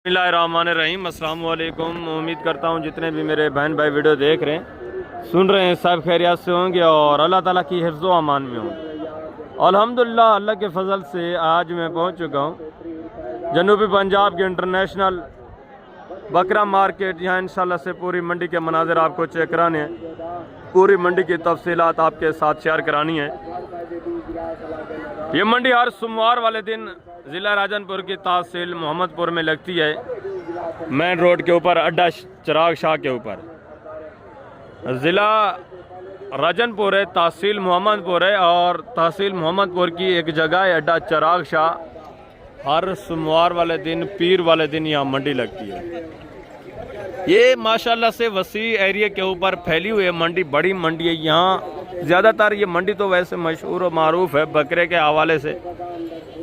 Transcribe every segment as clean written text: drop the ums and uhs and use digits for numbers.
बिस्मिल्लाहिर्रहमानिर्रहीम। अस्सलाम वालेकुम। उम्मीद करता हूँ जितने भी मेरे बहन भाई वीडियो देख रहे हैं सुन रहे हैं सब खैरियत से होंगे और अल्लाह ताला की हिफ्ज़ व अमान में हों। अल्हम्दुलिल्लाह अल्लाह के फजल से आज मैं पहुँच चुका हूँ जनूबी पंजाब के इंटरनेशनल बकरा मार्केट। यहाँ इंशाल्लाह से पूरी मंडी के मनाज़र आपको चेक कराने हैं, पूरी मंडी की तफसीलात आपके साथ शेयर करानी है। ये मंडी हर सोमवार वाले दिन ज़िला राजनपुर की तहसील मोहम्मदपुर में लगती है, मेन रोड के ऊपर अड्डा चिराग शाह के ऊपर। ज़िला राजनपुर है, तहसील मोहम्मदपुर है और तहसील मोहम्मदपुर की एक जगह है अड्डा चिराग शाह। हर सोमवार वाले दिन पीर वाले दिन यहाँ मंडी लगती है। ये माशाल्लाह से वसी एरिया के ऊपर फैली हुई है मंडी, बड़ी मंडी है। यहाँ ज़्यादातर ये मंडी तो वैसे मशहूर और मारूफ है बकरे के हवाले से।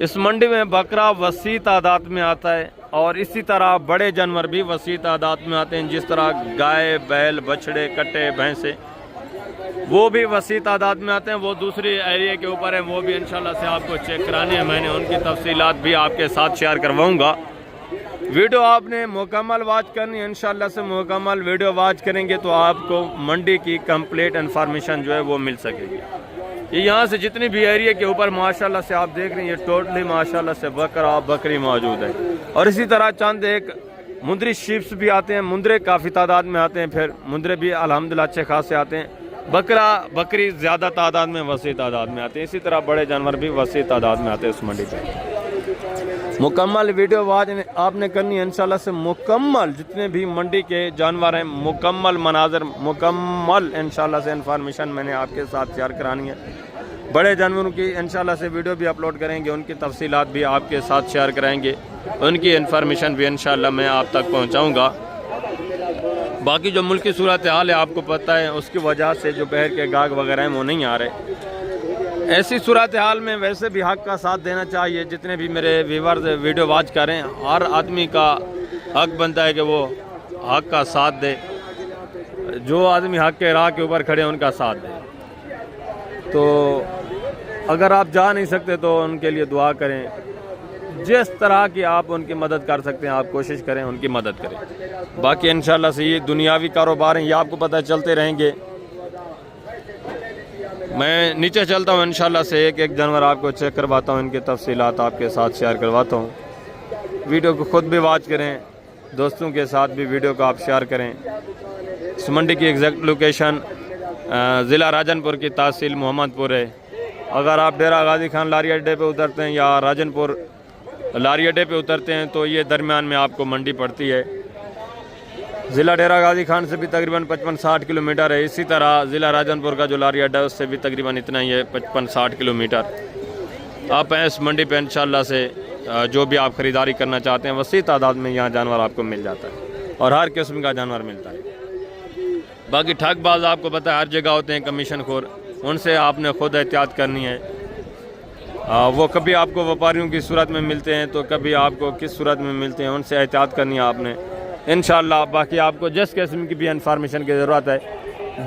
इस मंडी में बकरा वसी तादाद में आता है और इसी तरह बड़े जानवर भी वसी तादाद में आते हैं, जिस तरह गाय, बैल, बछड़े, कट्टे, भैंसे, वो भी वसी तादाद में आते हैं। वो दूसरी एरिया के ऊपर है, वो भी इंशाल्लाह से आपको चेक कराने हैं। मैंने उनकी तफसीलात भी आपके साथ शेयर करवाऊँगा। वीडियो आपने मुकम्मल वॉच करनी है। इंशाल्लाह से मुकम्मल वीडियो वॉच करेंगे तो आपको मंडी की कंप्लीट इन्फॉर्मेशन जो है वो मिल सकेगी। ये यहाँ से जितनी भी एरिया के ऊपर माशाल्लाह से आप देख रहे हैं, ये टोटली माशाल्लाह से बकरा बकरी मौजूद है। और इसी तरह चंद एक मुंदरी शीप्स भी आते हैं, मुंदरे काफ़ी तादाद में आते हैं, फिर मुंदरे भी अल्हम्दुलिल्लाह अच्छे खासे आते हैं। बकरा बकरी ज़्यादा तादाद में वसी तादाद में आते हैं। इसी तरह बड़े जानवर भी वसी तादाद में आते हैं इस मंडी पर। मुकम्मल वीडियो वाच आपने करनी है इंशाल्लाह से। मुकम्मल जितने भी मंडी के जानवर हैं, मुकम्मल मनाजर, मुकम्मल इंशाल्लाह से इन्फॉर्मेशन मैंने आपके साथ शेयर करानी है। बड़े जानवरों की इंशाल्लाह से वीडियो भी अपलोड करेंगे, उनकी तफसीलात भी आपके साथ शेयर कराएंगे, उनकी इन्फॉर्मेशन भी इंशाल्लाह मैं आप तक पहुँचाऊँगा। बाकी जो मुल्क की सूरत हाल है आपको पता है, उसकी वजह से जो बहर के गाग वगैरह हैं वो नहीं आ रहे। ऐसी सूरत हाल में वैसे भी हक़ का साथ देना चाहिए। जितने भी मेरे व्यूअर्स वीडियो वॉच करें, हर आदमी का हक़ बनता है कि वो हक़ का साथ दे। जो आदमी हक़ के राह के ऊपर खड़े उनका साथ दे। तो अगर आप जा नहीं सकते तो उनके लिए दुआ करें। जिस तरह की आप उनकी मदद कर सकते हैं आप कोशिश करें, उनकी मदद करें। बाकी इंशाल्लाह से ये दुनियावी कारोबार हैं, ये आपको पता चलते रहेंगे। मैं नीचे चलता हूँ, इंशाल्लाह से एक एक जानवर आपको चेक करवाता हूँ, इनकी तफसीलात आपके साथ शेयर करवाता हूँ। वीडियो को ख़ुद भी वॉच करें, दोस्तों के साथ भी वीडियो को आप शेयर करें। इस मंडी की एग्जैक्ट लोकेशन ज़िला राजनपुर की तहसील मोहम्मदपुर है। अगर आप डेरा गाजी खान लारी अड्डे पे उतरते हैं या राजनपुर लारी अड्डे पे उतरते हैं तो ये दरमियान में आपको मंडी पड़ती है। ज़िला डेरा गाजी खान से भी तकरीबन 55-60 किलोमीटर है। इसी तरह ज़िला राजनपुर का जो लारी अड्डा है उससे भी तकरीबन इतना ही है, 55-60 किलोमीटर। आप हैं इस मंडी पे इंशाल्लाह से जो भी आप ख़रीदारी करना चाहते हैं वसी तादाद में यहाँ जानवर आपको मिल जाता है और हर किस्म का जानवर मिलता है। बाकी ठगबाज आपको पता है हर जगह होते हैं, कमीशन खोर, उनसे आपने ख़ुद एहतियात करनी है। वो कभी आपको व्यापारियों की सूरत में मिलते हैं तो कभी आपको किस सूरत में मिलते हैं, उनसे एहतियात करनी है आपने इंशाल्लाह। बाकी आपको जिस किस्म की भी इंफॉर्मेशन की ज़रूरत है,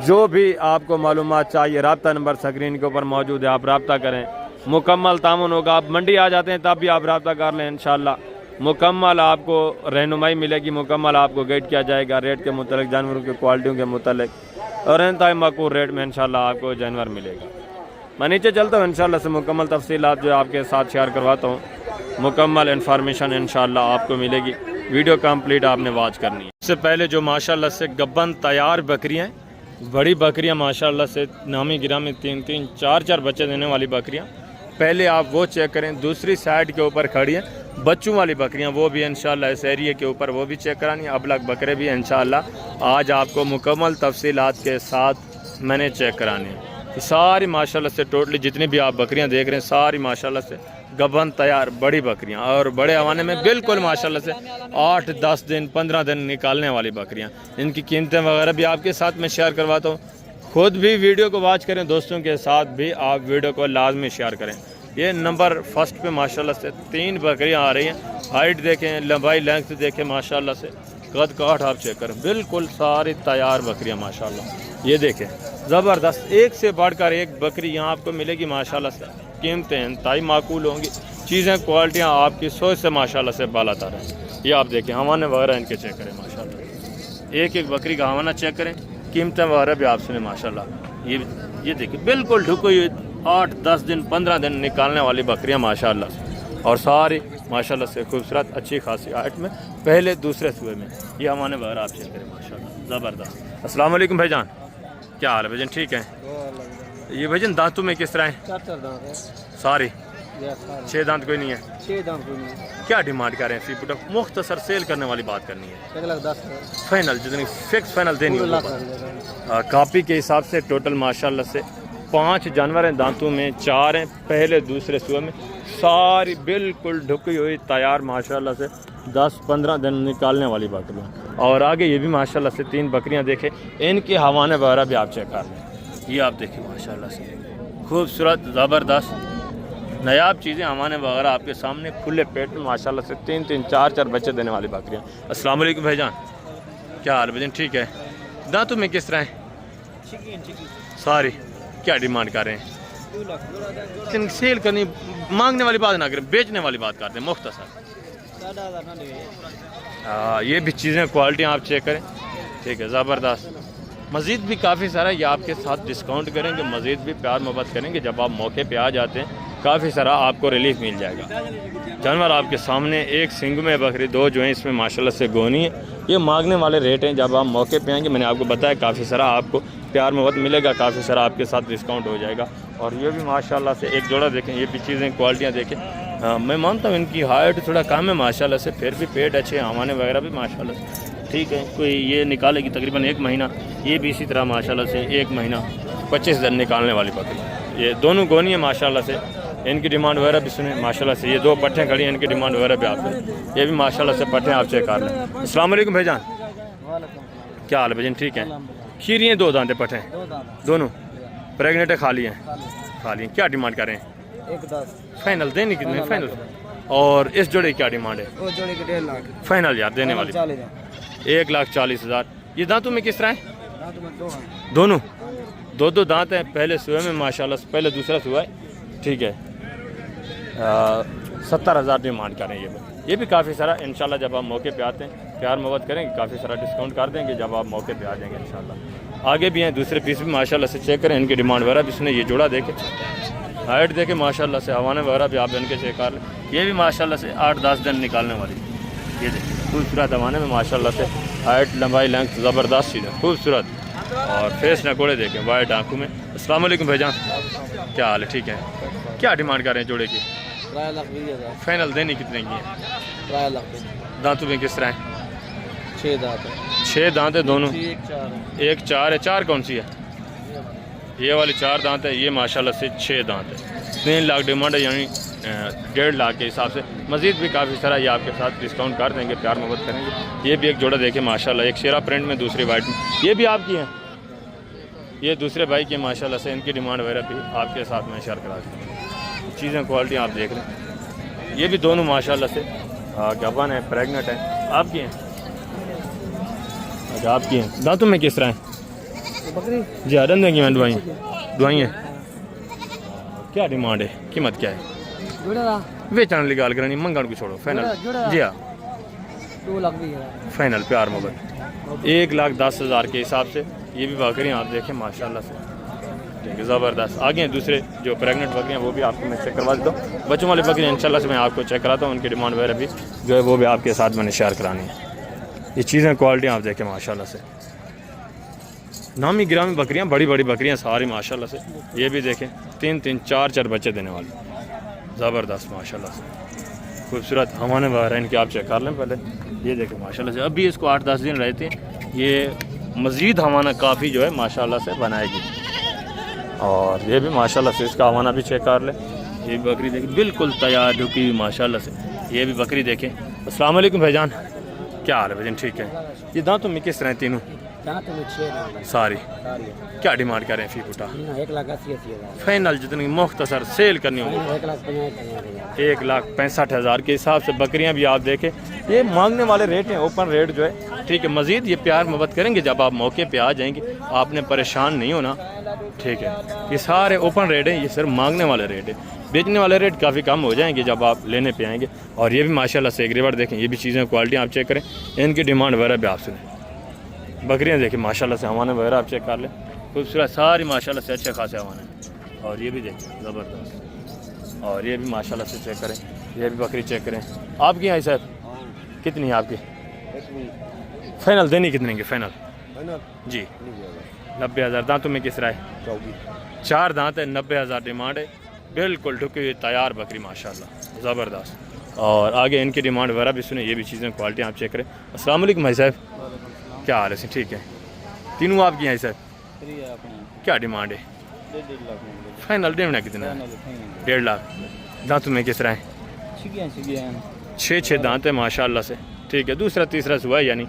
जो भी आपको मालूमात चाहिए, रब्ता नंबर स्क्रीन के ऊपर मौजूद है, आप रब्ता करें, मुकम्मल तामुन होगा। आप मंडी आ जाते हैं तब भी आप रब्ता कर लें, इंशाल्लाह मुकम्मल आपको रहनुमाई मिलेगी, मुकम्मल आपको गाइड किया जाएगा रेट के मुतालिक, जानवरों की क्वालिटियों के मुतालिक और इंतहाई मकबूल रेट में इंशाल्लाह आपको जानवर मिलेगा। मैं नीचे चलता हूँ, इंशाल्लाह से मुकम्मल तफसीलात जो आपके साथ शेयर करवाता हूँ, मुकम्मल इन्फॉर्मेशन इंशाल्लाह आपको मिलेगी। वीडियो कंप्लीट आपने वॉच करनी है। इससे पहले जो माशाल्लाह से गब्बन तैयार बकरियाँ, बड़ी बकरियाँ माशाल्लाह से नामी गिरामी 3-3, 4-4 बच्चे देने वाली बकरियाँ, पहले आप वो चेक करें। दूसरी साइड के ऊपर खड़ी हैं बच्चों वाली बकरियाँ, वो भी इंशाल्लाह इस एरिया के ऊपर वो भी चेक करानी है। अबलग बकरे भी इंशाल्लाह आज आपको मुकम्मल तफसीलात के साथ मैंने चेक करानी है। सारी माशाल्लाह से टोटली जितनी भी आप बकरियाँ देख रहे हैं सारी माशाल्लाह से गबन तैयार बड़ी बकरियां और बड़े हवाने में बिल्कुल माशाल्लाह से 8-10 दिन 15 दिन निकालने वाली बकरियां। इनकी कीमतें वगैरह भी आपके साथ में शेयर करवाता हूँ। खुद भी वीडियो को वॉच करें, दोस्तों के साथ भी आप वीडियो को लाजमी शेयर करें। ये नंबर फर्स्ट पे माशाल्लाह से 3 बकरियां आ रही हैं। हाइट देखें, लंबाई लेंथ देखें, माशाल्लाह से कद काठ आप चेक करें, बिल्कुल सारी तैयार बकरियाँ माशाल्लाह। ये देखें ज़बरदस्त, एक से बढ़कर एक बकरी यहाँ आपको मिलेगी माशाल्लाह से। कीमतें इंतहाई माकूल होंगी, चीज़ें क्वालिटियाँ आपकी सोच से माशाल्लाह से बालातर हैं। ये आप देखें हवाने वगैरह इनके चेक करें माशाल्लाह, एक एक बकरी का हवाना चेक करें, कीमतें वगैरह भी आप सुने माशाल्लाह। ये देखिए बिल्कुल ढुकी हुई 8-10 दिन 15 दिन निकालने वाली बकरियां माशाल्लाह, और सारी माशाल्लाह से खूबसूरत अच्छी खासी हाइट में पहले दूसरे सुबह में। ये हवाने वगैरह आप चेक करें माशाल्लाह ज़बरदस्त। अस्सलाम वालेकुम भाईजान, क्या हाल है भाईजान, ठीक है? ये भाईजान दांतों में किस तरह है? 4 दांत है सारी, 6 दांत कोई नहीं है? 6 दांत कोई नहीं है। क्या डिमांड कर रहे हैं? फी मुख्तसर सेल करने वाली बात करनी है। 1,10,000 फाइनल जितनी फिक्स फाइनल देनी पूरा होगी। लाख कापी के हिसाब से टोटल माशाल्लाह से 5 जानवर हैं, दांतों में 4 हैं, पहले दूसरे सुबह में सारी बिल्कुल ढुकी हुई तैयार माशाल्लाह से 10-15 दिन निकालने वाली बकरियाँ। और आगे ये भी माशाल्लाह से 3 बकरियाँ देखें, इनके हवाने वगैरह भी आप चेक कर लें। ये आप देखिए माशाल्लाह से खूबसूरत ज़बरदस्त नायाब चीज़ें हमारे वगैरह आपके सामने खुले पेट में माशाल्लाह से 3-3 4-4 बच्चे देने वाली बकरियाँ। अस्सलाम वालेकुम भाईजान, क्या हाल भाईजान, ठीक है? दांतों में किस तरह है? सारी क्या डिमांड कर रहे हैं? 2 लाख सेल करनी, मांगने वाली बात ना करें, बेचने वाली बात करते हैं मुख्तसर। 4,000 ना लगे। ये भी चीज़ें क्वालिटी आप चेक करें, ठीक है ज़बरदस्त। मज़ीद भी काफ़ी सारा ये आपके साथ डिस्काउंट करेंगे, मज़ीद भी प्यार मोहब्बत करेंगे। जब आप मौके पे आ जाते हैं काफ़ी सारा आपको रिलीफ मिल जाएगा। जानवर आपके सामने, एक सिंग में बकरी, 2 जो हैं इसमें माशाल्लाह से गोनी है। ये मांगने वाले रेट हैं, जब आप मौके पे आएंगे मैंने आपको बताया काफ़ी सारा आपको प्यार मोहब्बत मिलेगा, काफ़ी सारा आपके साथ डिस्काउंट हो जाएगा। और ये भी माशाल्लाह से एक जोड़ा देखें, ये भी चीज़ें क्वालिटियाँ देखें। हाँ मैं मानता हूँ इनकी हाइट थोड़ा कम है माशाल्लाह से, फिर भी पेट अच्छे हवाने वगैरह भी माशाल्लाह से ठीक है। कोई ये निकालेगी तकरीबन 1 महीना, ये भी इसी तरह माशाल्लाह से 1 महीना 25 दिन निकालने वाली बकरी। ये दोनों गोनी है माशाल्लाह से, इनकी डिमांड वगैरह भी सुने माशाल्लाह से। ये 2 पट्टें खड़ी हैं, इनकी डिमांड वगैरह भी आप सुने। ये भी माशाल्लाह से पट्टें आप चेक कर लें। अस्सलाम वालेकुम भाईजान, क्या हाल है भाईजान, ठीक है? खीरी हैं 2 दांते पट्टें, दोनों प्रेगनेंट है, खाली हैं? खाली हैं। क्या डिमांड करें? 1,10 फाइनल देने कितने फाइनल? और इस जोड़े की क्या डिमांड है? वो जोड़े के 1.5 लाख फाइनल यार देने वाली 1,40,000। ये दांतों में किस तरह है? दांत में 2 हैं। दोनों 2 दांत हैं, पहले सुबह में माशाल्लाह से, पहले दूसरा सुबह है, ठीक है। 70,000 डिमांड करें। ये भी काफ़ी सारा इंशाल्लाह जब आप मौके पे आते हैं प्यार मोहब्बत करेंगे, काफ़ी सारा डिस्काउंट कर देंगे जब आप मौके पे आ जाएंगे इंशाल्लाह। आगे भी हैं दूसरे पीस भी माशाल्लाह से चेक करें, इनकी डिमांड वगैरह भी सुने। ये जोड़ा देखें, हाइट देखें माशाल्लाह से, हवाने वगैरह भी आप इनके चेक कर लें। ये भी माशाल्लाह से 8-10 दिन निकालने वाली। ये देखिए खूबसूरत हवाने में माशाल्लाह से हाइट लंबाई लेंथ ज़बरदस्त चीज़ है, खूबसूरत। और फेस नकोड़े देखें वाइट आंखों में। अस्सलाम वालेकुम भाईजान, क्या हाल है, ठीक है? क्या डिमांड कर रहे हैं जोड़े की? 3,20,000 फाइनल देनी कितने की है? 3 लाख। दांतों में किस तरह है? 6 दांत है। 6 दांत है दोनों। 1 4 1 4 है। 4 कौन सी है? ये वाली 4 दांत है, ये माशाल्लाह से 6 दांत है। 3 लाख डिमांड है, यानी 1.5 लाख के हिसाब से। मज़ीद भी काफ़ी सारा ये आपके साथ डिस्काउंट कर देंगे, प्यार मोहब्बत करेंगे। ये भी एक जोड़ा देखें माशाल्लाह, एक शेरा प्रिंट में, दूसरी वाइट में। ये भी आपकी हैं, ये दूसरे भाई के माशाल्लाह से, इनकी डिमांड वगैरह भी आपके साथ में शेयर करा दें। चीज़ें क्वालिटी आप देख लें। ये भी दोनों माशाल्लाह से गबन है, प्रेगनेंट है। आपकी हैं? अच्छा आपकी हैं। दांतों में किस तरह हैं? बकरी जी आदन देंगी मैं दुआई हैं। क्या डिमांड है, कीमत क्या है? बेचने की गाल करनी, मंगन को छोड़ो फाइनल। जी हाँ 2 लाख भी फाइनल प्यार मोहब्बत 1,10,000 के हिसाब से। ये भी बकरियाँ आप देखें माशाल्लाह से, ठीक है ज़बरदस्त। आगे हैं दूसरे जो प्रेग्नेंट बकरियाँ, वो भी आपको मैं चेक करवा देता हूँ। बच्चों वाली बकरियाँ इंशाल्लाह से मैं आपको चेक कराता हूँ, उनकी डिमांड वगैरह भी जो है वो भी आपके साथ मैंने शेयर करानी है। ये चीज़ें क्वालिटी आप देखें माशाल्लाह से, नामी गिरामी बकरियाँ, बड़ी बड़ी बकरियाँ सारी माशाल्लाह से। ये भी देखें 3-3 4-4 बच्चे देने वाली, ज़बरदस्त माशाल्लाह से खूबसूरत हमारे वगैरह इनके आप चेक कर लें पहले। ये देखें माशाल्लाह से, अभी इसको 8-10 दिन रहते हैं, ये मज़ीद हमारा काफ़ी जो है माशाल्लाह से बनाएगी। और ये भी माशाल्लाह से इसका हवाना भी चेक कर लें। ये बकरी देखें बिल्कुल तैयार ढुकी हुई माशाल्लाह से। ये भी बकरी देखें। अस्सलाम वालेकुम भाईजान, क्या हाल है भाईजान, ठीक है? ये दांतों में किस तरह तीनों? दांत में 6 दांत सारी। क्या डिमांड करें फी फुटा? 1,80,000 फाइनल जितनी मुख्तसर सेल करनी होगी 1,65,000 के हिसाब से। बकरियां भी आप देखें, ये मांगने वाले रेट हैं, ओपन रेट जो है, ठीक है। मज़ीद ये प्यार मोहब्बत करेंगे जब आप मौके पे आ जाएंगे, आपने परेशान नहीं होना, ठीक है। ये सारे ओपन रेट हैं, ये सिर्फ मांगने वाले रेट है। बेचने वाले रेट काफ़ी कम हो जाएंगे जब आप लेने पे आएंगे। और ये भी माशाल्लाह से एक रिवर देखें, ये भी चीज़ें क्वालिटी आप चेक करें, इनकी डिमांड वगैरह भी आप सुने। बकरियाँ देखें माशाल्लाह से हवाने वगैरह आप चेक कर लें, खूबसूरत सारी माशाल्लाह से अच्छे खासे हवाने। और ये भी देखें ज़बरदस्त। और ये भी माशाल्लाह से चेक करें, ये भी बकरी चेक करें। आपकी यहाँ साहब कितनी है आपकी? फाइनल देनी कितने की फाइनल? जी 90,000। दांतों में किस राय? 4 दांत है, 90,000 डिमांड है। बिल्कुल ढुकी हुई तैयार बकरी माशाल्लाह ज़बरदस्त। और आगे इनकी डिमांड वगैरह भी सुने, ये भी चीज़ें क्वालिटी आप चेक करें। अस्सलाम वालेकुम भाई साहब, क्या हाल है? ठीक है, तीनों आपकी हैं साहब? क्या डिमांड है? फाइनल देना कितना है? 1.5 लाख। दांतों में किस तरह है? 6 दांत है माशाल्लाह से। ठीक है, दूसरा तीसरा सुबह यानी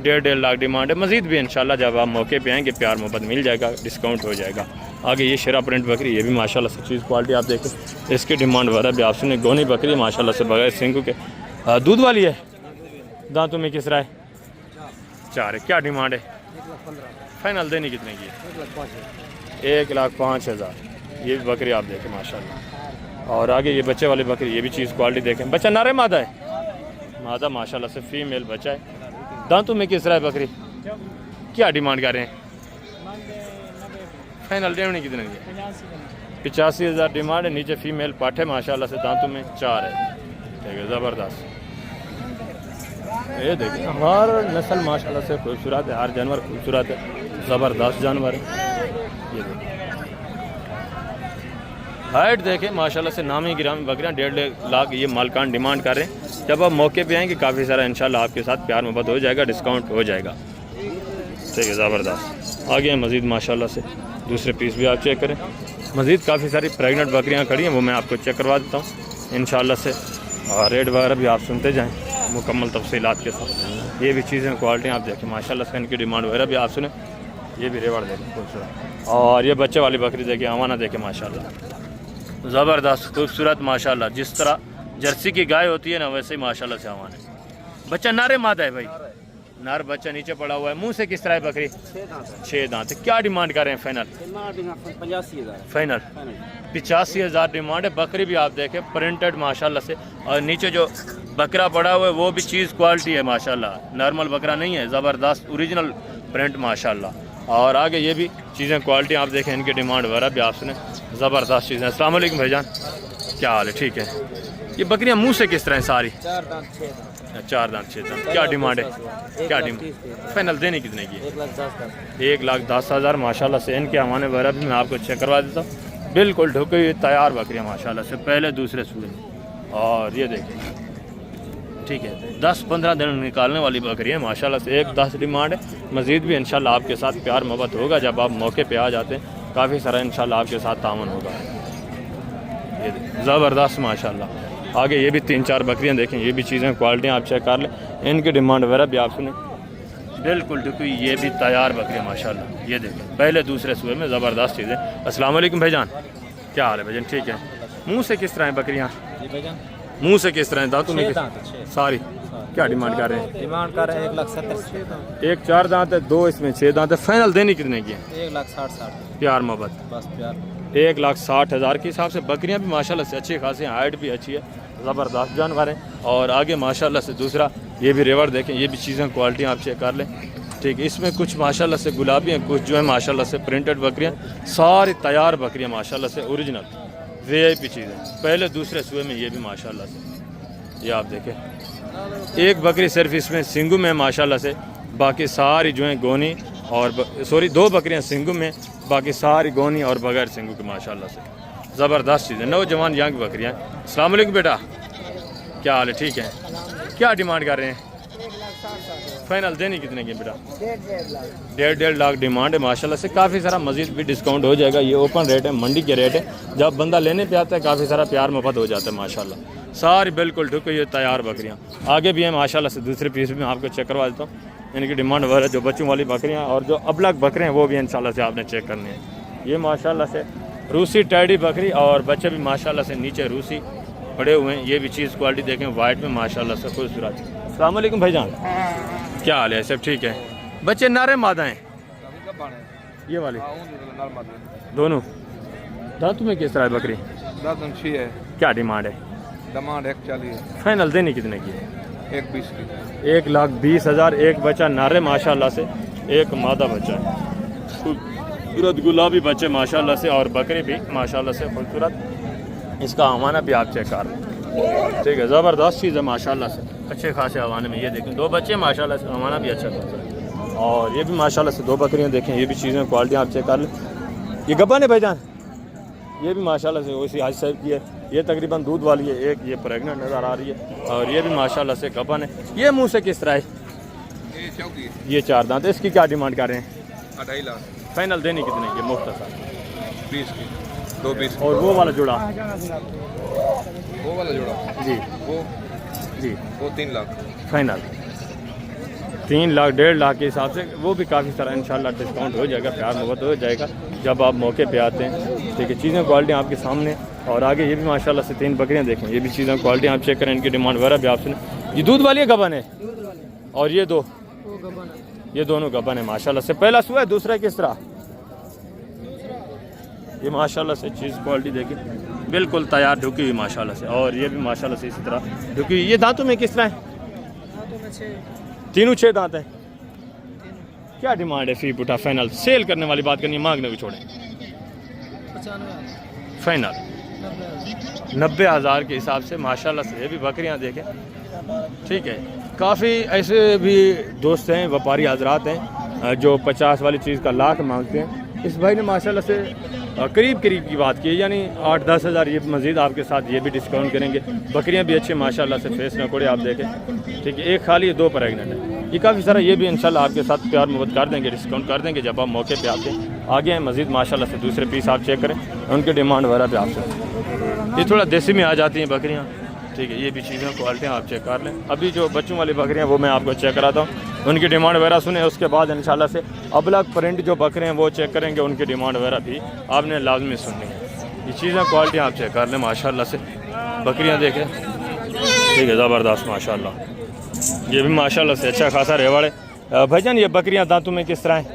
1.5 लाख डिमांड है। मज़ीद भी इंशाल्लाह जब आप मौके पे आएंगे प्यार मोहब्बत मिल जाएगा, डिस्काउंट हो जाएगा। आगे ये शेरा प्रिंट बकरी, ये भी माशाल्लाह से चीज़ क्वालिटी आप देखें, इसकी डिमांड वगैरह भी आप सुने। गोनी बकरी माशाल्लाह से बगैर सिंगू के, दूध वाली है। दांतों में किस राय? 4 है। क्या डिमांड है? फाइनल देनी कितने की है? 1,05,000। ये भी बकरी आप देखें माशाल्लाह। और आगे ये बच्चे वाली बकरी, ये भी चीज़ क्वालिटी देखें। बच्चा नारे मादा है, मादा माशाल्लाह से फीमेल बच्चा है। दांतों में किस तरह है बकरी? क्या डिमांड कर रहे हैं? फाइनल देने कितने की है? 85,000 डिमांड है। नीचे फीमेल पाठ है माशाल्लाह से, दांतों में 4 है। ठीक है, ज़बरदस्त। ये देखिए हर नस्ल माशाल्लाह से खूबसूरत है, हर जानवर खूबसूरत है, ज़बरदस्त जानवर है। ये देखिए हाइट देखें माशाल्लाह से, नामी गिरामी बकरियाँ 1.5 लाख ये मालकान डिमांड कर रहे हैं। जब आप मौके पे आएंगे काफ़ी सारा इंशाल्लाह आपके साथ प्यार मोहब्बत हो जाएगा, डिस्काउंट हो जाएगा। ठीक है, ज़बरदस्त। आगे मज़ीद माशाल्लाह से दूसरे पीस भी आप चेक करें। मज़ीद काफ़ी सारी प्रेगनेंट बकरियाँ खड़ी हैं, वो मैं आपको चेक करवा देता हूँ इंशाल्लाह से। और रेट वगैरह भी आप सुनते जाएँ मुकम्मल तफसीलात के साथ। ये भी चीज़ें क्वालिटी आप देखें माशाल्लाह से, इनकी डिमांड वगैरह भी आप सुने। ये भी रेवाड़ देखें खूबसूरत। और ये बच्चे वाली बकरी देखें, अवाना देखें माशाल्लाह ज़बरदस्त खूबसूरत माशाल्लाह। जिस तरह जर्सी की गाय होती है ना, वैसे ही माशाल्लाह से अवाना है। बच्चा नारे मादा है भाई, नार बच्चा नीचे पड़ा हुआ है। मुंह से किस तरह है बकरी? 6 दांत। क्या डिमांड कर रहे हैं फाइनल? फाइनल 85,000 डिमांड है। बकरी भी आप देखें प्रिंटेड माशाल्लाह से। और नीचे जो बकरा पड़ा हुआ है वो भी चीज़ क्वालिटी है माशाल्लाह, नॉर्मल बकरा नहीं है, ज़बरदस्त ओरिजिनल प्रिंट माशाल्लाह। और आगे ये भी चीज़ें क्वालिटी आप देखें, इनकी डिमांड वगैरह भी आप सुने, ज़बरदस्त चीज़ें। अस्सलाम वालेकुम भाईजान, क्या हाल है? ठीक है, ये बकरियाँ मुँह से किस तरह हैं सारी? 4 दांत 6 दांत। 4 दांत 6 दांत। क्या डिमांड है? क्या डिमांड? फाइनल देने कितने की है? 1,10,000 माशाल्लाह से। इनके हवाने वगैरह भी मैं आपको चेक करवा देता हूँ। बिल्कुल ढुकी हुई तैयार बकरियाँ माशाल्लाह से, पहले दूसरे सूए में। और ये देखिए ठीक है, 10-15 दिन निकालने वाली बकरी है माशाल्लाह से। 1,10 डिमांड है। मज़ीद भी इंशाल्लाह आपके साथ प्यार मोहब्बत होगा जब आप मौके पे आ जाते हैं, काफ़ी सारा इंशाल्लाह आपके साथ तामन होगा। ये ज़बरदस्त माशाल्लाह। आगे ये भी 3-4 बकरियां देखें, ये भी चीज़ें क्वालिटियाँ आप चेक कर लें, इनकी डिमांड वगैरह भी आप सुने। बिल्कुल ढुकी, ये भी तैयार बकरियाँ माशाल्लाह। ये देखें पहले दूसरे सूए में, ज़बरदस्त चीज़ें। अस्सलाम वालेकुम भाईजान, क्या हाल है भाईजान? ठीक है। मुँह से किस तरह है बकरियाँ? मुँह से किस तरह है? दांतों में सारी? क्या डिमांड कर रहे हैं? डिमांड कर रहे हैं 1,70,000। एक 4 दांत है, 2 इसमें 6 दांत है। फाइनल देनी कितने की है? 1,60,000। प्यार मोहब्बत बस प्यार। 1,60,000 के हिसाब से बकरियां भी माशाल्लाह से अच्छी खासी, हाइट भी अच्छी है, ज़बरदस्त जानवर हैं। और आगे माशाल्लाह से दूसरा ये भी रेवर देखें, ये भी चीज़ें क्वालिटी आप चेक कर लें। ठीक है, इसमें कुछ माशाल्लाह से गुलाबी हैं, कुछ जो है माशाल्लाह से प्रिंटेड बकरियाँ, सारी तैयार बकरियाँ माशाल्लाह से ओरिजिनल VIP चीज़ें, पहले दूसरे सूए में। ये भी माशाल्लाह से ये आप देखें, एक बकरी सिर्फ इसमें सिंगू में माशाल्लाह से, बाकी सारी जो है गोनी और 2 बकरियां सिंगू में, बाकी सारी गोनी और बगैर सिंगू के माशाल्लाह से। ज़बरदस्त चीज़ें, नौजवान यंग बकरियां। अस्सलाम वालेकुम बेटा, क्या हाल है? ठीक है, क्या डिमांड कर रहे हैं? फाइनल देनी कितने की बेटा? 1.5 लाख डिमांड है माशाल्लाह से। काफ़ी सारा मज़ीद भी डिस्काउंट हो जाएगा। ये ओपन रेट है, मंडी के रेट है। जब बंदा लेने पे आता है काफ़ी सारा प्यार मोहब्बत हो जाता है माशाल्लाह। सारी बिल्कुल ढुक ये तैयार बकरियाँ आगे भी हैं माशाल्लाह से। दूसरे पीस भी मैं आपको चेक करवा देता हूँ, इनकी डिमांड वगैरह जो बच्चों वाली बकरियाँ और जो अबलग बकरे हैं वो भी इंशाल्लाह से आपने चेक करने हैं। ये माशाल्लाह से रूसी टैडी बकरी और बच्चे भी माशाल्लाह से नीचे रूसी पड़े हुए हैं। ये भी चीज़ क्वालिटी देखें, वाइट में माशाल्लाह से खूबसूरत। अस्सलाम वालेकुम भाईजान, क्या हाल है? सब ठीक है। बच्चे नारे मादा हैं ये वाले दोनों? दांतों में किस तरह है बकरी? दातन 6 है। क्या डिमांड है? डिमांड 140 है। फाइनल देनी कितने की है? 120 की। 1,20,000। एक बच्चा नारे माशाल्लाह से, एक मादा बच्चा है खूबसूरत गुलाबी बच्चे माशाल्लाह से, और बकरी भी माशाल्लाह से खूबसूरत। इसका हवाना भी आप चेक कर लें, ठीक है, ज़बरदस्त चीज़ है माशाल्लाह से, अच्छे खासे हवाने में। ये देखें 2 बच्चे माशाल्लाह से, हवाना भी अच्छा खासा है। और ये भी माशाल्लाह से 2 बकरियाँ देखें, ये भी चीज़ें क्वालिटी आप चेक कर लें। ये गब्बन है भाईजान, ये भी माशाल्लाह से उसी हाजी साहब की है। ये तकरीबन दूध वाली है, एक ये प्रेग्नेंट नज़र आ रही है, और ये भी माशाल्लाह से गब्बन है। ये मुँह से किस तरह है? ये चौकी है। ये 4 दांत। इसकी क्या डिमांड कर रहे हैं? 2.5 लाख। फाइनल देनी कितने की? मुख्तसर 20 की। 220। और वो वाला जुड़ा वो वाला जोड़ा जी वो जी, वो 3 लाख। फाइनल 3 लाख 1.5 लाख के हिसाब से। वो भी काफ़ी सारा इंशाल्लाह डिस्काउंट हो जाएगा, प्यार मोहब्बत हो जाएगा जब आप मौके पे आते हैं, ठीक है। चीज़ें क्वालिटी आपके सामने। और आगे ये भी माशाल्लाह से 3 बकरियां देखें, ये भी चीज़ें क्वालिटी आप चेक करें, इनकी डिमांड वगैरह भी आप सुने। ये दूध वाली है गबन है, और ये 2 ये दोनों गबन है माशाल्लाह से। पहला सुआ है, दूसरा किस तरह? ये माशाल्लाह से चीज़ क्वालिटी देखिए, बिल्कुल तैयार ढुकी हुई माशाल्लाह से। और ये भी माशाल्लाह से इसी तरह ढुकी हुई। ये दांतों में किस तरह है? तीनों 6 दांत हैं। क्या डिमांड है फी पुटा? फाइनल सेल करने वाली बात करनी है, मांगने भी छोड़ें। फाइनल 90,000 के हिसाब से माशाल्लाह से। ये भी बकरियां देखें, ठीक है। काफ़ी ऐसे भी दोस्त हैं, व्यापारी हजरात हैं जो 50 वाली चीज़ का लाख मांगते हैं। इस भाई ने माशाल्लाह से करीब की बात की, यानी 8-10 हज़ार ये मज़ीद आपके साथ ये भी डिस्काउंट करेंगे। बकरियां भी अच्छे माशाल्लाह से, फेस नकोड़े आप देखें, ठीक है। एक खाली 2 प्रेग्नेंट है। ये काफ़ी सारा ये भी इंशाल्लाह आपके साथ प्यार मोहब्बत कर देंगे, डिस्काउंट कर देंगे जब आप मौके पे आते हैं। आगे हैं मज़ीद माशाल्लाह से, दूसरे पीस आप चेक करें, उनकी डिमांड वगैरह भी आपसे। ये थोड़ा देसी में आ जाती हैं बकरियाँ, ठीक है। ये भी चीज़ें क्वालिटियाँ आप चेक कर लें। अभी जो बच्चों वाली बकरियाँ वो मैं आपको चेक कराता हूँ, उनकी डिमांड वगैरह सुने, उसके बाद इंशाल्लाह से अबलग प्रिंट जो बकरे हैं वो चेक करेंगे, उनकी डिमांड वगैरह भी आपने लाजमी सुननी है। ये चीज़ें क्वालिटी आप चेक कर लें माशाल्लाह से। बकरियाँ देखें, ठीक है, ज़बरदस्त माशाल्लाह। ये भी माशाल्लाह से अच्छा खासा रेवाड़ है। भाईजान ये बकरियाँ दांतों में किस तरह हैं?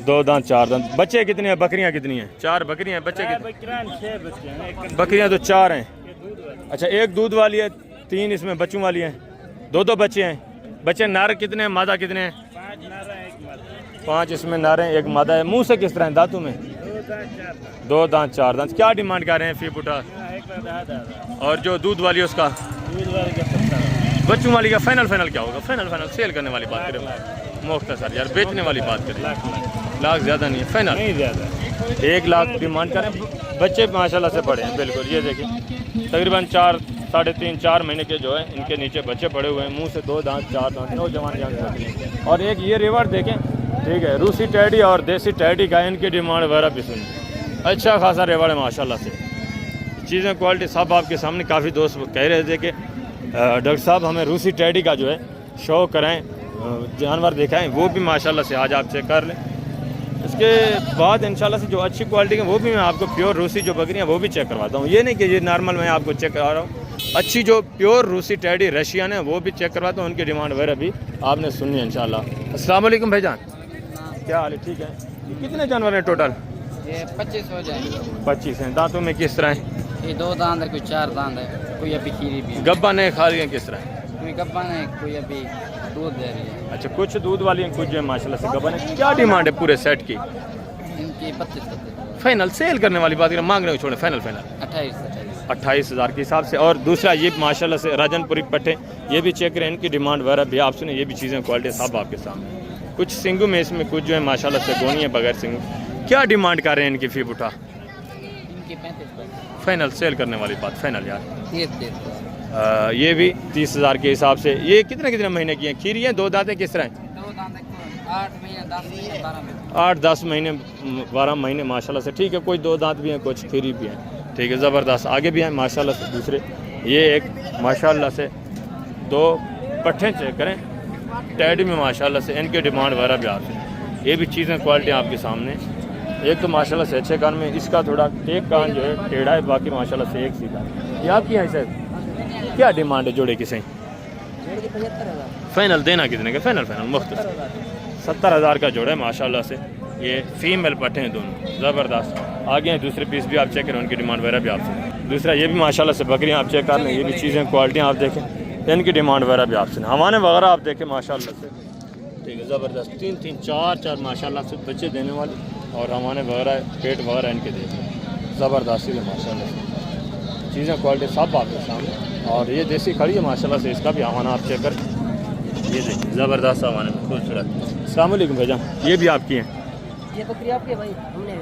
2 दांत 4 दांत। बच्चे कितने हैं? बकरियाँ कितनी हैं? 4 बकरियाँ हैं। बच्चे कितने? बकरियाँ तो 4 हैं। अच्छा, एक दूध वाली है, 3 इसमें बच्चों वाली हैं, 2 बच्चे हैं। बच्चे नार कितने हैं, मादा कितने हैं? 5 इसमें नार हैं, 1 मादा है। मुंह से किस तरह है दांतों में? 2 दांत 4 दांत। क्या डिमांड कर रहे हैं फी पुटा? और जो दूध वाली है उसका? बच्चों वाली का फाइनल क्या होगा? फाइनल सेल करने वाली बात करें, मुख्तसर यार, बेचने वाली बात करें। लाख ज़्यादा नहीं है, फाइनल नहीं ज़्यादा, 1 लाख डिमांड करें। बच्चे माशाल्लाह से बड़े हैं, बिल्कुल। ये देखिए तकरीबन 4, 3.5, 4 महीने के जो है इनके नीचे बच्चे पड़े हुए हैं। मुंह से 2 दांत 4 दांत, नौजवान जान। और एक ये रिवर देखें, ठीक है, रूसी टैडी और देसी टैडी का इनकी डिमांड वगैरह भी सुन। अच्छा खासा रेवाड़ है माशाल्लाह से। चीज़ें क्वालिटी सब आपके सामने। काफ़ी दोस्त कह रहे थे कि डॉक्टर साहब हमें रूसी टैडी का जो है शो कराएं, जानवर दिखाएं, वो भी माशाल्लाह से आज आप चेक कर लें। इसके बाद इंशाल्लाह से जो अच्छी क्वालिटी है वो भी मैं आपको प्योर रूसी जो बकरियां वो भी चेक करवाता हूँ। ये नहीं कि ये नॉर्मल मैं आपको चेक करा रहा हूँ, अच्छी जो प्योर रूसी टैडी रशियन है वो भी चेक करवाता हूँ। उनकी डिमांड वगैरह भी आपने सुननी है इंशाल्लाह। अस्सलाम वालेकुम भाईजान, क्या हाल है? ठीक है। ये कितने जानवर हैं टोटल? ये 25 हो जाएंगे। 25 हैं। दांतों में किस तरह है? ये 2 दांत है, कोई 4 दांत है, कोई अभी खीरी भी है। गब्बा ने खा लिए किस तरह है? कोई गब्बा है, कोई अभी दूध दे रही है। अच्छा, कुछ दूध वाली हैं, कुछ जो है माशाल्लाह से गब्बा ने। क्या डिमांड है पूरे सेट की? इनकी 25 फाइनल सेल करने वाली बात करें, मांग रहे हो छोड़े, फाइनल 28 हज़ार के हिसाब से। और दूसरा ये माशाल्लाह से राजनपुरी पट्टे, ये भी चेक करें, इनकी डिमांड वगैरह भी आप सुने। ये भी चीज़ें क्वालिटी सब आपके सामने। कुछ सिंगू में इसमें, कुछ जो है माशाल्लाह से गोनी है बगैर सिंगू। क्या डिमांड कर रहे हैं इनकी फी बुटा? इनकी 35 फाइनल सेल करने वाली बात, फाइनल यार। ये ये भी 30 हज़ार के हिसाब से। ये कितने महीने की हैं? खीरी हैं, 2 दांतें किस तरह हैं? 2 दांत 8 महीने 10 महीने 12 महीने 8-10 महीने 12 महीने माशाल्लाह से, ठीक है। कुछ 2 दांत भी हैं, कुछ खीरी भी हैं, ठीक है, ज़बरदस्त। आगे भी हैं माशाल्लाह से दूसरे। ये एक माशाल्लाह से 2 पट्ठे चेक करें टैडी में माशाल्लाह से, इनके डिमांड वगैरह भी आपसे। ये भी चीज़ें क्वालिटी आपके सामने। एक तो माशाल्लाह से अच्छे कान में, इसका थोड़ा एक कान जो है टेढ़ा है, बाकी माशाल्लाह से एक सीधा। ये आपकी है सर? क्या डिमांड है जोड़े की? सही फाइनल देना कितने का? फाइनल मुख्तसर 70 हज़ार का जोड़ा है माशाल्लाह से। ये फीमेल पट्टे हैं दोनों, ज़बरदस्त। आगे हैं दूसरे पीस भी आप चेक करें, उनकी डिमांड वगैरह भी आपसे। दूसरा ये भी माशाल्लाह से बकरियाँ आप चेक कर लें, ये भी चीज़ें क्वालिटियाँ आप देखें, इनकी डिमांड वगैरह भी आपसे। हवाने वगैरह आप देखें माशाल्लाह से, ठीक है, ज़बरदस्त 3-3 4-4 माशाल्लाह से बच्चे देने वाले, और हवाने वगैरह पेट वगैरह इनके देखें ज़बरदस्ती है माशाल्लाह से, चीज़ें क्वालिटी सब आपके सामने। और ये देसी खड़ी है माशाल्लाह से, इसका भी हवाना आप चेक करें, ये देखिए ज़बरदस्त हवाने में खूबसूरत। अस्सलाम वालेकुम भाईजान, ये भी आपकी हैं? ये बकरी आपकी भाई हमने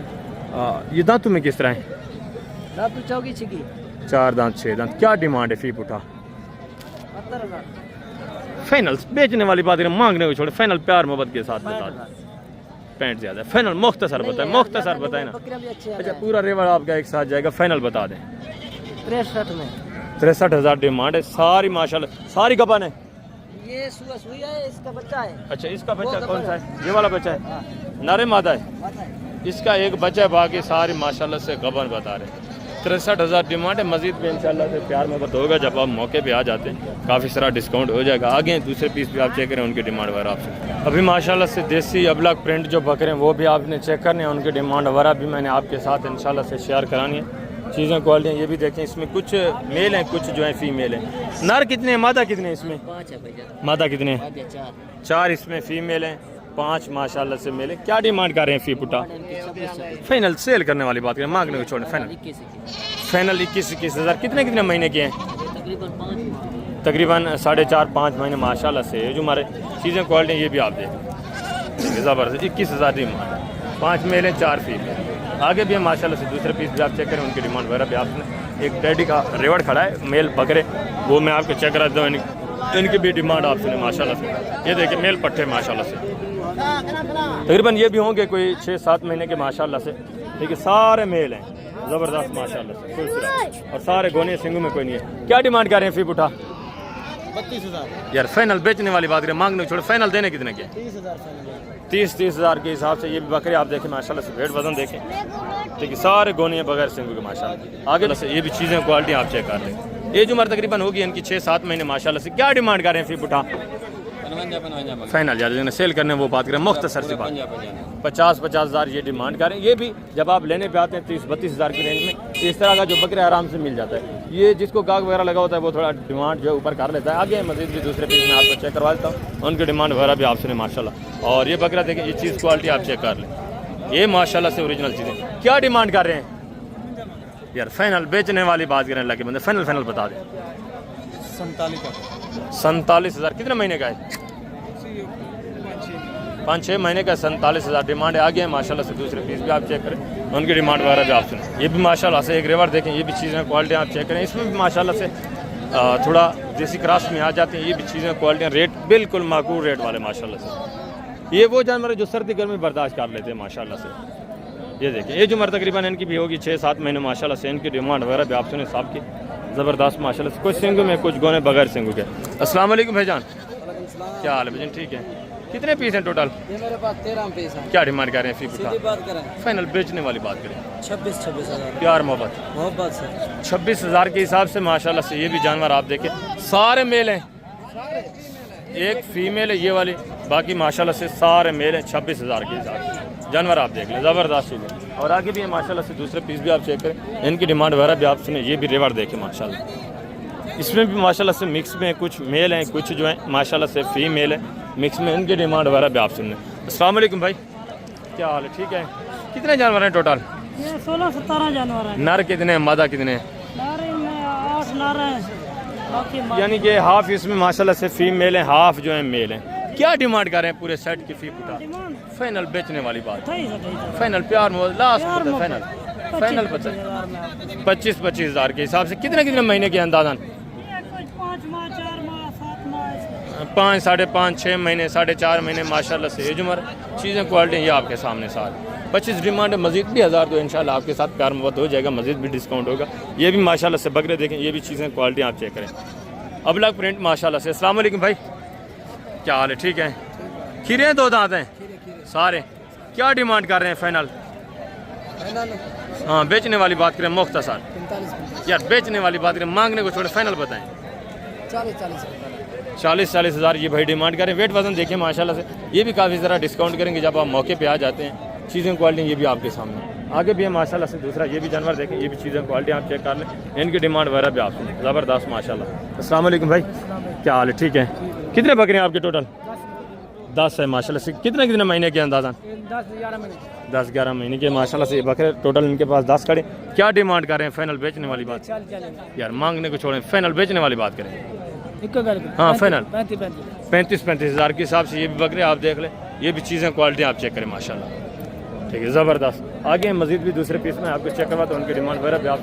ये दांतों में किस तरह है? रात चौकी छिकी 4 दांत 6 दांत, क्या डिमांड है फी पुठा? 70,000 फाइनल बेचने वाली बात करें, मांगने को छोड़े, फाइनल प्यार मोहब्बत के साथ बता दें। 65 ज़्यादा, फाइनल मुख्तसर बताएं, मुख्तसर बताएं ना। बकरियां भी अच्छी है। अच्छा पूरा रेवड़ आपका एक साथ जाएगा, फाइनल बता दें। 63 में 63,000 डिमांड है, सारी माशाल्लाह सारी गबन है। ये सुबह सुई है, इसका बच्चा है। अच्छा इसका बच्चा वो कौन गबन सा है। है? ये वाला बच्चा है, हाँ, नारे मादा है, माता है। इसका एक बच्चा है, बाकी सारी माशाल्लाह से गबन बता रहे हैं। 63,000 डिमांड है, मजीद भी इंशाल्लाह से प्यार मोहब्बत होगा, जब आप मौके पे आ जाते हैं काफ़ी सारा डिस्काउंट हो जाएगा। आगे दूसरे पीस भी आप चेक करें, उनकी डिमांड वगैरह आपसे। अभी माशाल्लाह से देसी अबलग प्रिंट जो बकरे हैं वो भी आपने चेक करने हैं, उनकी डिमांड वगैरह भी मैंने आपके साथ इंशाल्लाह से शेयर करानी है। चीज़ें क्वालिटी ये भी देखें, इसमें कुछ मेल हैं, कुछ जो है फीमेल हैं। नर कितने हैं, मादा कितने हैं इसमें? 5 है भैया। मादा कितने हैं? आगे 4 4 इसमें फीमेल हैं, 5 माशाल्लाह से मेल हैं। क्या डिमांड कर रहे हैं फी पुटा? फाइनल सेल करने वाली बात करें, मांगने को छोड़ें, फाइनल 21 फाइनल 21 हज़ार। कितने कितने महीने के हैं? तकरीबन 5 तकरीबन 4.5-5 महीने माशाल्लाह से। ये जो हमारे चीज़ें क्वालिटी ये भी आप देखें ज़बरदस्त। 21,000 डिमांड, 5 मेल हैं 4 फीमेल। आगे भी है माशाल्लाह से, दूसरे पीस भी आप चेक करें, उनकी डिमांड वगैरह भी आपने। एक डैडी का रेवड़ खड़ा है मेल बकरे, वो मैं आपको चेक करा देता हूँ, इनकी भी डिमांड आप सुने माशाल्लाह से। ये देखिए मेल पट्टे माशाल्लाह से, तकरीबन ये भी होंगे कोई 6-7 महीने के माशाल्लाह से। देखिए सारे मेल हैं ज़बरदस्त माशाल्लाह से, खूबसूरत, और सारे गोने सिंगों में कोई नहीं है। क्या डिमांड कर रहे हैं फी पुठा? 32,000 यार फाइनल बेचने वाली बात करें, मांगने को छोड़े, फाइनल देने कितने के? 30,000 फाइनल। 30,000 के हिसाब से ये भी बकरे आप देखें माशाल्लाह से, वेट वजन देखें, देखिए सारे गोने हैं बगैर सिंगों के माशाल्लाह। आगे से ये भी चीज़ें क्वालिटी आप चेक कर लें। ये जो उम्र तकरीबन होगी इनकी 6-7 महीने माशाल्लाह से। क्या डिमांड कर रहे हैं फी पुठा? फाइनल यार सेल करने वो बात करें, मुख्तसर सी बात, 50-50 हज़ार ये डिमांड करें। ये भी जब आप लेने पे आते हैं 30-32 हज़ार की रेंज में, इस तरह का जो बकरे आराम से मिल जाता है। ये जिसको गाग वगैरह लगा होता है वो थोड़ा डिमांड जो है ऊपर कर लेता है। आगे मजीद भी दूसरे पीस में आपको चेक करवा देता हूँ, उनकी डिमांड वगैरह भी आपसे माशाल्लाह। और ये बकरा देखिए, ये चीज़ क्वालिटी आप चेक कर लें, ये माशाल्लाह से ओरिजिनल चीज़ें। क्या डिमांड कर रहे हैं यार? फाइनल बेचने वाली बात करें लगे बंदे, फाइनल बता दें। 47,000। कितने महीने का है? 5-6 महीने का 47,000 डिमांड है। आगे है माशाल्लाह से, दूसरे पीस भी आप चेक करें, उनकी डिमांड वगैरह भी आप सुनें। ये भी माशाल्लाह से एक रेवर देखें, ये भी चीज़ें क्वालिटी आप चेक करें, इसमें भी माशाल्लाह से थोड़ा देसी क्रॉस में आ जाती हैं। ये भी चीज़ें क्वालिटियाँ, रेट बिल्कुल माकूल रेट वाले माशाल्लाह से। ये वो जानवर है जो सर्दी गर्मी बर्दाश्त कर लेते हैं माशाल्लाह से। ये देखिए ये जो उम्र तकरीबन इनकी भी होगी 6-7 महीने माशाल्लाह से। इनकी डिमांड वगैरह भी आप सुने साहब की ज़बरदस्त माशाल्लाह से। कुछ सिंगों में, कुछ गोने बगैर सिंगों के। अस्सलाम वालेकुम भाईजान, क्या हाल है भाईजान? ठीक है। कितने पीस हैं टोटल? ये मेरे पास 13 पीस है। क्या डिमांड कर रहे हैं फी पुठा? बात करें फाइनल बेचने वाली बात करें, 26 हज़ार प्यार मोहब्बत से 26,000 के हिसाब से माशाल्लाह से। ये भी जानवर आप देखें, सारे मेल हैं, एक फीमेल है ये वाली, बाकी माशाल्लाह से सारे मेल हैं। 26,000 के हिसाब से जानवर आप देख लें, ज़बरदस्त चीज़ है। और आगे भी है माशाल्लाह से, दूसरे पीस भी आप चेक करें, इनकी डिमांड वगैरह भी आप सुने। ये भी रेवर देखें माशाल्लाह, इसमें भी माशाल्लाह से मिक्स में कुछ मेल हैं, कुछ जो है माशाल्लाह से फीमेल है मिक्स में। इनकी डिमांड वगैरह भी आप सुन। अस्सलाम वालेकुम भाई, क्या हाल है? ठीक है। कितने जानवर हैं टोटल? ये 16-17 जानवर है। नर कितने हैं, मादा कितने हैं? 8 नर हैं, बाकी यानी कि हाफ इसमें माशाल्लाह से फीमेल है, हाफ जो है मेल है। क्या डिमांड कर रहे हैं पूरे सेट की फी पुठा? फाइनल बेचने वाली बात, फाइनल प्यार लास्ट फाइनल 25 हज़ार के हिसाब से। कितने कितने महीने के अंदाज़न? 5, 5.5, 6 महीने, 4.5 महीने माशाल्लाह से। ये जो हमारे चीज़ें क्वालिटी ये आपके सामने सारी 25 डिमांड है। मजीद भी 1000 तो इंशाल्लाह आपके साथ प्यार मोहब्बत हो जाएगा, मजीद भी डिस्काउंट होगा। ये भी माशाल्लाह से बकरे देखें, ये भी चीज़ें क्वालिटी आप चेक करें, अबलग प्रिंट माशाल्लाह से। अस्सलाम वालेकुम भाई, क्या हाल है? ठीक है। खीरे हैं, 2 दांत हैं सारे। क्या डिमांड कर रहे हैं फाइनल? हाँ बेचने वाली बात करें मुख्तसर, यार बेचने वाली बात करें, मांगने को छोड़े फाइनल बताएं। 40 हज़ार ये भाई डिमांड करें। वेट वजन देखें माशाल्लाह से, ये भी काफ़ी ज़रा डिस्काउंट करेंगे जब आप मौके पे आ जाते हैं। चीज़ें क्वालिटी ये भी आपके सामने। आगे भी है माशाल्लाह से दूसरा ये भी जानवर देखें, ये भी चीज़ें क्वालिटी आप चेक कर लें, इनकी डिमांड वगैरह भी आप सुनें, ज़बरदस्त माशाल्लाह। अस्सलाम वालेकुम भाई, क्या हाल है? ठीक है। कितने बकरे हैं आपके टोटल? 10 है माशाल्लाह से। कितने महीने के अंदाज़ा? 10-11 महीने के माशाल्लाह से ये बकरे टोटल इनके पास 10 खड़े। क्या डिमांड कर रहे हैं? फाइनल बेचने वाली बात यार, मांगने को छोड़ें, फाइनल बेचने वाली बात करें। हाँ फाइनल 35 हज़ार के हिसाब से ये भी बकरे आप देख लें, ये भी चीज़ें क्वालिटी आप चेक करें माशाल्लाह, ठीक है ज़बरदस्त। आगे हैं मजीद भी दूसरे पीस में आपको चेक करवा, तो उनकी डिमांड वगैरह भी आप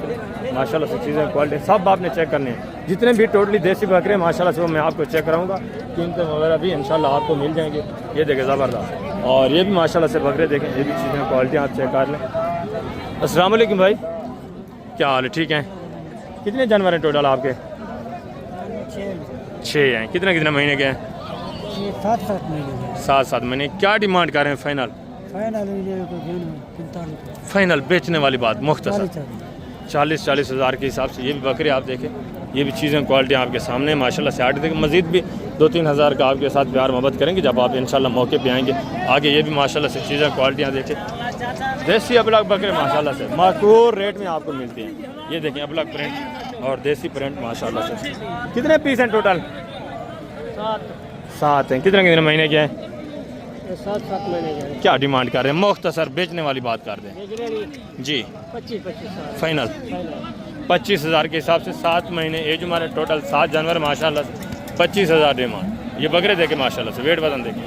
माशाल्लाह से चीज़ें क्वालिटी सब आपने चेक करनी है। जितने भी टोटली देसी बकरे माशाल्लाह से वो मैं आपको चेक कराऊंगा, कीमतें वगैरह भी इंशाल्लाह आपको मिल जाएंगे। ये देखें ज़बरदस्त, और ये भी माशाल्लाह से बकरे देखें, ये भी चीज़ें क्वालिटी आप चेक कर लें। अस्सलाम वालेकुम भाई, क्या हाल है? ठीक है। कितने जानवर हैं टोटल आपके? 6 हैं। कितने महीने के हैं? 7 महीने। क्या डिमांड कर रहे हैं फाइनल? फाइनल बेचने वाली बात मुख्तसर 40 हज़ार के हिसाब से ये भी बकरे आप देखें, ये भी चीज़ें क्वालिटी आपके सामने माशाल्लाह से। 8 देखें, मज़ीद भी 2-3 हज़ार का आपके साथ प्यार मोहब्बत करेंगे जब आप इंशाल्लाह मौके पे आएंगे। आगे ये भी माशाल्लाह से चीज़ें क्वालिटियाँ देखें, देसी अबलग बकरे माशाल्लाह से माकूल रेट में आपको मिलती हैं। ये देखें अबलग प्रिंट और देसी प्रिंट माशाल्लाह से। कितने पीस हैं टोटल? 7 हैं। कितने महीने के हैं? 7 महीने के। क्या डिमांड कर रहे हैं? मुख्तसर बेचने वाली बात कर दें जी। 25 फाइनल 25 हज़ार के हिसाब से 7 महीने एज हमारे टोटल 7 जानवर माशाल्लाह से 25 हज़ार डिमांड। ये बकरे देखे माशाल्लाह से, वेट वजन देखें,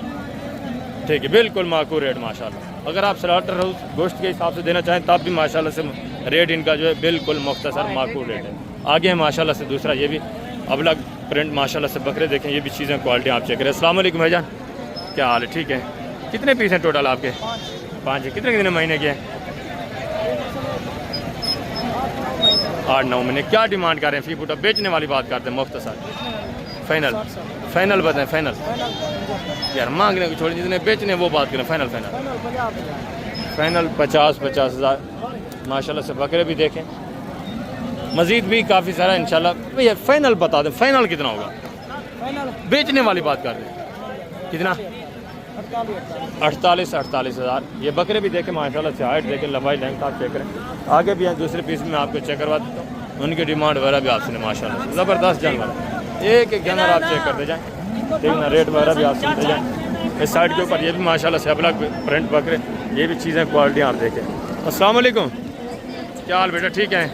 ठीक है, बिल्कुल माकूल रेट माशाल्लाह। अगर आप स्लाटर हाउस गोश्त के हिसाब से देना चाहें तब भी माशाल्लाह से रेट इनका जो है बिल्कुल मुख्तसर माकूल रेट है। आगे है माशाल्लाह से दूसरा ये भी अबलग प्रिंट माशाल्लाह से बकरे देखें, ये भी चीज़ें क्वालिटी आप चेक करें। अस्सलाम वालेकुम भाईजान, क्या हाल है? ठीक है। कितने पीस हैं टोटल आपके? 5 है। कितने महीने के हैं? 8-9 महीने। क्या डिमांड कर रहे हैं फी फुटा? बेचने वाली बात करते हैं मुख्तसर। फाइनल बताएं, फाइनल यार, मांगने को छोड़िए, जितने बेचने वो बात करें। फाइनल 50 हज़ार माशाल्लाह से बकरे भी देखें, मज़ीद भी काफ़ी सारा इंशाल्लाह। भैया फाइनल बता दें, फाइनल कितना होगा? बेचने वाली बात कर दें, कितना? 48 हज़ार। ये बकरे भी देखें माशाल्लाह से, हाइट देखें, लंबाई लेंथ आप चेक करें। आगे भी हैं दूसरे पीस में आपको चेक करवा देता हूँ, उनकी डिमांड वगैरह भी आपसे माशाल्लाह से ज़बरदस्त जानवर, एक जानवर आप चेक करते जाएँ, ठीक ना, रेट वगैरह भी आप सुनते जाएँ। इस साइड के ऊपर ये भी माशाल्लाह से अलग प्रिंट बकरे, ये भी चीज़ें क्वालिटी आप देखें। अस्सलाम वालेकुम, क्या हाल बेटा? ठीक है।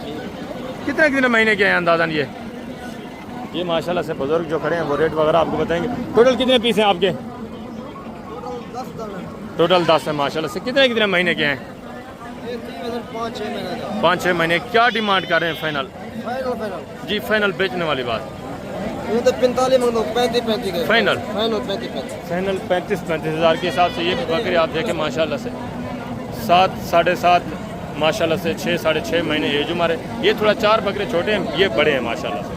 कितने महीने के हैं अंदाज़न? ये माशाल्लाह से बुजुर्ग जो खड़े हैं वो रेट वगैरह आपको बताएंगे। टोटल कितने पीस हैं आपके? टोटल 10 है माशाल्लाह से। कितने महीने के हैं? 5-6 महीने। क्या डिमांड कर रहे हैं फाइनल? जी फाइनल बेचने वाली बात। 45 फाइनल 35 हज़ार के हिसाब से ये भी बकरे आप देखें माशाल्लाह से 7-7.5 माशाल्लाह से 6-6.5 महीने एज हमारे। ये थोड़ा 4 बकरे छोटे हैं, ये बड़े हैं माशाल्लाह से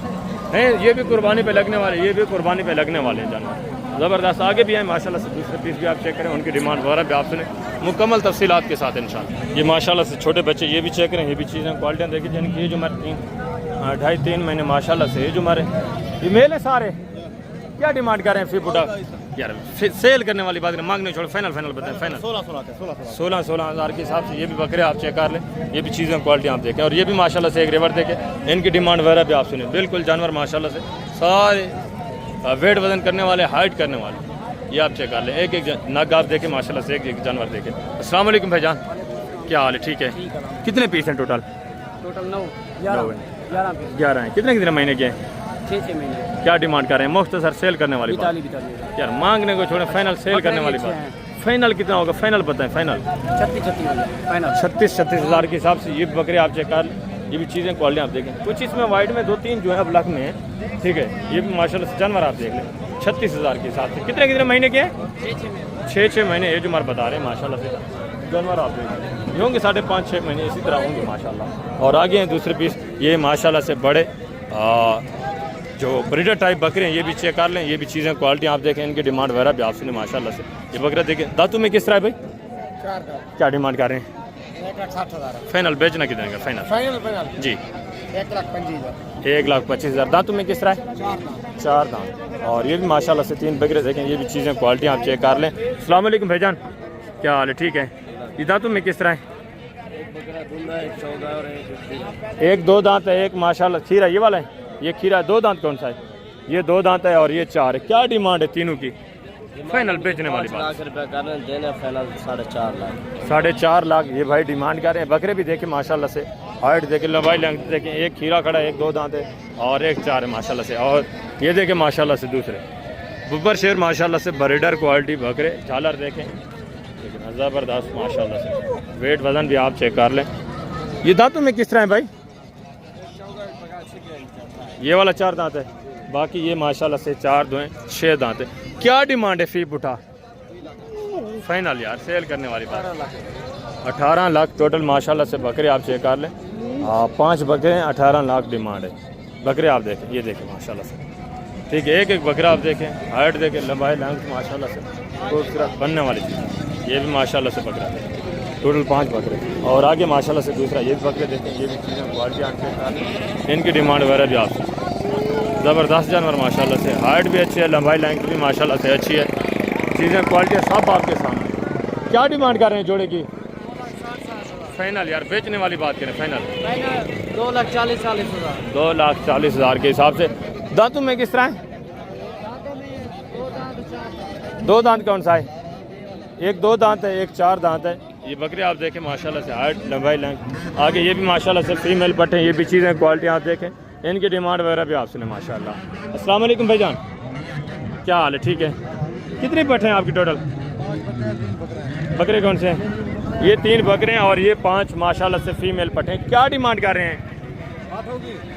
हैं। ये भी कुर्बानी पे लगने वाले, ये भी कुर्बानी पे लगने वाले जानवर ज़बरदस्त। आगे भी हैं माशाल्लाह से दूसरे पीस भी आप चेक करें, उनकी डिमांड वगैरह भी आप सुने मुकम्मल तफसीलात के साथ इंशाल्लाह। ये माशाल्लाह से छोटे बच्चे, ये भी चेक करें, ये भी चीज़ें क्वालिटियाँ देखिए, जिनकी एज हमारे 2.5-3 महीने माशाल्लाह से एज हमारे। ये मेल है सारे। क्या डिमांड कर रहे हैं फी फुटा? यार सेल करने वाली बात, मांगने छोड़, फाइनल बताएं। फाइनल 16 हज़ार के हिसाब से ये भी बकरे आप चेक कर लें, ये भी चीज़ें क्वालिटी आप देखें। और ये भी माशाल्लाह से एक रेवर देखें, इनकी डिमांड वगैरह भी आप सुने, बिल्कुल जानवर माशाल्लाह से सारे वेट वजन करने वाले, हाइट करने वाले, ये आप चेक कर लें। एक नग आप देखें माशाल्लाह से, एक जानवर देखें। अस्सलाम वालेकुम भाईजान, क्या हाल है? ठीक है। कितने पीस हैं टोटल? 11 हैं। कितने महीने के हैं? 6 महीने। क्या डिमांड कर रहे हैं? मुख्तसर सेल करने वाली बात यार, मांगने को छोड़े, फाइनल सेल करने वाली बात। फाइनल कितना होगा? फाइनल बताएं। फाइनल 36 हज़ार के हिसाब से ये बकरे आप चेक कर, ये भी चीज़ें क्वालिटी आप देखें। कुछ इसमें वाइट में 2-3 जो है ब्लैक में है, ठीक है। ये भी माशाल्लाह से जानवर आप देख लें 36 हज़ार के हिसाब से। कितने महीने के हैं? 6 महीने एज उम्र बता रहे हैं माशाल्लाह से जानवर आप देख लें। ये होंगे 5.5-6 महीने इसी तरह होंगे माशाल्लाह। और आगे हैं दूसरे पीस, ये माशाल्लाह से बड़े जो ब्रीडर टाइप बकरे हैं, ये भी चेक कर लें, ये भी चीज़ें क्वालिटी आप देखें, इनकी डिमांड वगैरह भी आप सुने माशाल्लाह से। ये बकरा देखें, दांतों में किस तरह है भाई? 4 क्या डिमांड कर रहे हैं? 1,60,000। फाइनल बेचना कितने का? फाइनल जी 1,25,000। 1,25,000। दांतों में किस तरह है? 4 दांत। और ये भी माशाल्लाह से 3 बकरे देखें, ये भी चीज़ें क्वालिटी आप चेक कर लें। अस्सलाम वालेकुम भाईजान, क्या हाल है? ठीक है। ये दांतों में किस तरह है? बकरा दूल्हा है 14 और एक एक 2 दांत है, एक माशाल्लाह खीरा ये वाला है, ये खीरा है। 2 दांत कौन सा है? ये 2 दांत है और ये 4 है। क्या डिमांड है तीनों की? फाइनल बेचने वाली बात। 5 लाख रुपया कर रहे हैं, देने फाइनल 4.5 लाख। 4.5 लाख ये भाई डिमांड कर रहे हैं। बकरे भी देखे माशाल्लाह से, हाइट देखे, लंबाई लेंथ देखें। एक खीरा खड़ा है, एक 2 दांत है और एक 4 है माशाल्लाह से। और ये देखें माशाल्लाह से दूसरे बुबर शेर माशाल्लाह से, ब्रीडर क्वालिटी बकरे। झालर देखें लेकिन ज़बरदस्त माशाल्लाह से। वेट वज़न भी आप चेक कर लें। ये दांतों में किस तरह है भाई? ये वाला 4 दांत है, बाकी ये माशाल्लाह से 4 दो हैं, 6 दांत है। क्या डिमांड है फी बुटा? फाइनल यार सेल करने वाली बात। 18 लाख टोटल माशाल्लाह से बकरे आप चेक कर लें। 5 बकरे हैं, 18 लाख डिमांड है। बकरे आप देखें, ये देखें माशाल्लाह से, ठीक है। एक एक बकरा आप देखें, हाइट देखें, लंबाई लेंथ माशाल्लाह से खूबसूरत बनने वाली चीज़। ये भी माशाल्लाह से बकरा है, टोटल 5 बकरे। और आगे माशाल्लाह से दूसरा ये भी बकरे देखें, ये भी चीज़ें क्वालिटी आप चेक कर लें। इनकी डिमांड वगैरह भी आपसे ज़बरदस्त जानवर माशाल्लाह से, हाइट भी अच्छी है, लंबाई लेंथ भी माशाल्लाह से अच्छी है। चीज़ें क्वालिटी सब आपके सामने। क्या डिमांड कर रहे हैं जोड़े की? फाइनल यार बेचने वाली बात करें, फाइनल 2,40,000। 2,40,000 के हिसाब से। दांतों में किस तरह है? 2 दांत कौन सा है? एक 2 दांत है, एक 4 दांत है। ये बकरे आप देखें माशाल्लाह से, हाइट लंबाई लेंथ। आगे ये भी माशाल्लाह से फीमेल पट्टे, ये भी चीज़ें क्वालिटी आप देखें। इनकी डिमांड वगैरह भी आपसे माशाल्लाह। अस्सलाम वालेकुम भाईजान, क्या हाल है? ठीक है। कितने पट्टे हैं आपकी टोटल? बकरे कौन से हैं? ये 3 बकरे हैं और ये 5 माशाल्लाह से फीमेल पट्टे हैं। क्या डिमांड कर रहे हैं?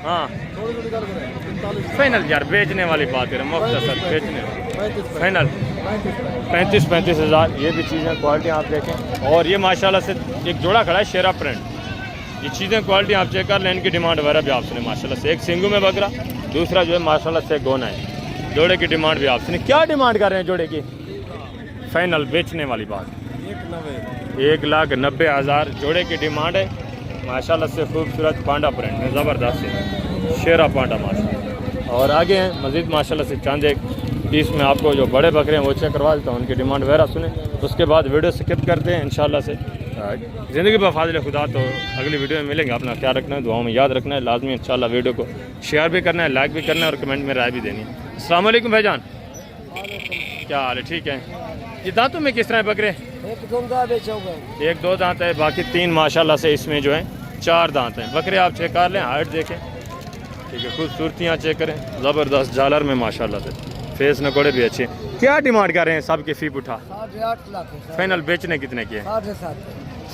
हाँ फाइनल यार बेचने वाली बात करें, मुख्तसर बेचने फाइनल 35 हज़ार। ये भी चीज़ें क्वालिटी आप देखें। और ये माशाल्लाह से एक जोड़ा खड़ा है शेरा प्रिंट। ये चीज़ें क्वालिटी आप चेक कर लें। इनकी डिमांड वगैरह भी आपसे माशाल्लाह से। एक सिंगू में बकरा, दूसरा जो है माशाल्लाह से गोना है। जोड़े की डिमांड भी आपसे। क्या डिमांड कर रहे हैं जोड़े की? फाइनल बेचने वाली बात 1,90,000 जोड़े की डिमांड है। माशाल्लाह से खूबसूरत पांडा प्रिंट है, ज़बरदस्त है, शेरा पांडा माशाल्लाह। और आगे हैं मज़ीद माशाल्लाह से चंद एक पीस में आपको जो बड़े बकरे हैं वो चेक करवा देता हूँ। उनकी डिमांड वगैरह सुने, उसके बाद वीडियो स्किप करते हैं इंशाल्लाह से। ज़िंदगी पर फाज़िल खुदा। तो अगली वीडियो में मिलेंगे। अपना ख्याल रखना है, दुआओं में याद रखना है लाजमी। इंशाल्लाह वीडियो को शेयर भी करना है, लाइक भी करना है और कमेंट में राय भी देनी है। अस्सलाम वालेकुम भाईजान, क्या हाल है? ठीक है। ये दांतों में किस तरह है बकरे? एक 2 दांत है, बाकी 3 माशाल्लाह से इसमें जो है 4 दांत हैं। बकरे आप चेक कर लें, हाइट देखें, ठीक है। खूबसूरतियाँ चेक करें, ज़बरदस्त झालर में माशाल्लाह से, फेस नकोड़े भी अच्छे। क्या डिमांड कर रहे हैं सब के फी उठा? 8 लाख। फाइनल बेचने कितने की है?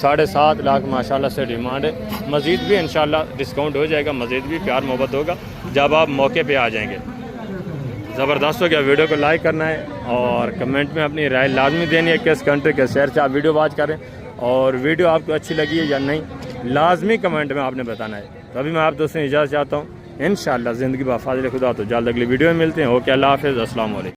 7.5 लाख माशाल्लाह से डिमांड है। मज़ीद भी इंशाल्लाह डिस्काउंट हो जाएगा, मज़ीद भी प्यार मोहब्बत होगा जब आप मौके पे आ जाएंगे। ज़बरदस्त हो गया। वीडियो को लाइक करना है और कमेंट में अपनी राय लाजमी देनी है किस कंट्री के शहर से आप वीडियो वॉच करें, और वीडियो आपको अच्छी लगी है या नहीं लाजमी कमेंट में आपने बताना है। तो अभी मैं आप दोस्तों इजाज़त चाहता हूँ। इंशाअल्लाह ज़िंदगी बा फाज़िल खुदा। तो जल्द अगली वीडियो में मिलते हैं। ओके, अल्लाह हाफ़िज़, अस्सलाम वालेकुम।